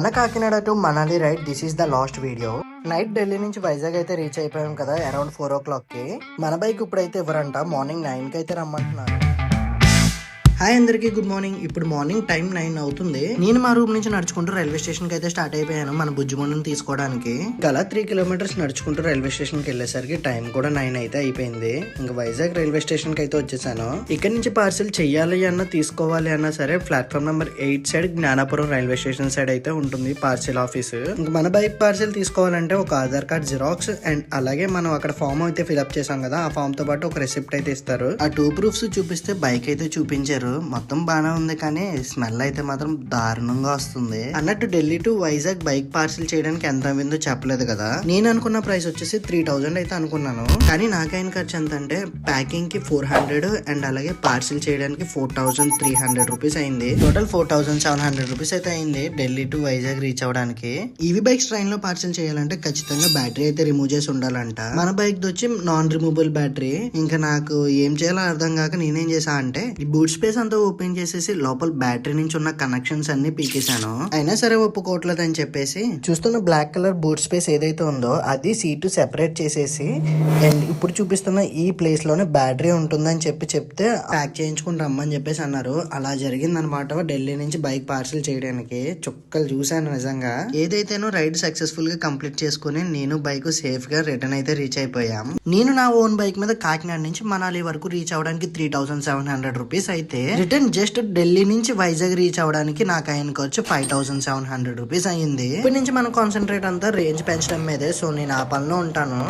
మన Kakinada to Manali ride. This is the last video. Night Delhi నుంచి వైజాగ్ అయితే రీచ్ అయిపోయాం కదా, అరౌండ్ 4 o'clock కి. మన బైక్ ఇప్పుడైతే ఎవరంట మార్నింగ్ 9 కి అయితే రమ్మంటున్నారు. హాయ్ అందరికి, గుడ్ మార్నింగ్. ఇప్పుడు మార్నింగ్ టైం 9 అవుతుంది. నేను మా రూమ్ నుంచి నడుచుకుంటూ రైల్వే స్టేషన్ కి అయితే స్టార్ట్ అయిపోయాను మన బుజ్జిమండుని తీసుకోవడానికి. గల 3 kilometers నడుచుకుంటూ రైల్వే స్టేషన్ కి వెళ్ళేసరికి టైం కూడా 9 అయితే అయిపోయింది. ఇంకా వైజాగ్ రైల్వే స్టేషన్ కి అయితే వచ్చేసాను. ఇక్కడ నుంచి పార్సిల్ చెయ్యాలి అన్న తీసుకోవాలి అన్నా సరే platform number 8 side Gnanapuram railway station side అయితే ఉంటుంది పార్సిల్ ఆఫీస్. ఇంకా మన బైక్ పార్సిల్ తీసుకోవాలంటే ఒక ఆధార్ కార్డ్ జిరాక్స్ అండ్ అలాగే మనం అక్కడ ఫామ్ అయితే ఫిల్అప్ చేసాం కదా, ఆ ఫామ్ తో పాటు ఒక రెసిప్ట్ అయితే ఇస్తారు. ఆ 2 proofs చూపిస్తే బైక్ అయితే చూపించారు. మొత్తం బానే ఉంది కానీ స్మెల్ అయితే మాత్రం దారుణంగా వస్తుంది. అన్నట్టు Delhi to Vizag bike parcel చేయడానికి ఎంత అయిందో చెప్పలేదు కదా. నేను అనుకున్న ప్రైస్ వచ్చేసి 3000 అయితే అనుకున్నాను. కానీ నాకైన ఖర్చు ఎంత అంటే ప్యాకింగ్ కి 400 అండ్ అలాగే పార్సిల్ చేయడానికి 4300 రూపీస్ అయింది. టోటల్ 4700 రూపీస్ అయితే అయింది ఢిల్లీ టు వైజాగ్ రీచ్ అవడానికి. ఈవీ బైక్స్ ట్రైన్ లో పార్సిల్ చేయాలంటే ఖచ్చితంగా బ్యాటరీ అయితే రిమూవ్ చేసి ఉండాలంట. మన బైక్ వచ్చి నాన్ రిమూవబుల్ బ్యాటరీ. ఇంకా నాకు ఏం చేయాలో అర్థం కాక నేనేం చేసా అంటే ఈ బూట్ స్పేస్ అంతా ఓపెన్ చేసేసి లోపల బ్యాటరీ నుంచి ఉన్న కనెక్షన్స్ అన్ని పీకేశాను. అయినా సరే ఒప్పుకోవట్లేదు అని చెప్పేసి చూస్తున్న బ్లాక్ కలర్ బూట్ స్పేస్ ఏదైతే ఉందో అది సీటు సెపరేట్ చేసేసి అండ్ ఇప్పుడు చూపిస్తున్న ఈ ప్లేస్ లోనే బ్యాటరీ ఉంటుందని చెప్తే ప్యాక్ చేయించుకుని రమ్మని చెప్పేసి అన్నారు. అలా జరిగిందనమాట ఢిల్లీ నుంచి బైక్ పార్సిల్ చేయడానికి. చుక్కలు చూశాను నిజంగా. ఏదైతేనో రైడ్ సక్సెస్ఫుల్ గా కంప్లీట్ చేసుకుని నేను బైక్ సేఫ్ గా రిటర్న్ అయితే రీచ్ అయిపోయాం. నేను నా ఓన్ బైక్ మీద కాకినాడ నుంచి మనాలి వరకు రీచ్ అవడానికి 3700 రూపీస్ అయితే రిటర్న్ జస్ట్ ఢిల్లీ నుంచి వైజాగ్ రీచ్ అవడానికి నాకు ఆయన ఖర్చు 5700 రూపీస్ అయ్యింది. ఇప్పటి నుంచి మనం కాన్సన్ట్రేట్ అంతా రేంజ్ పెంచడం మీదే. సో నేను ఆ పనిలో ఉంటాను.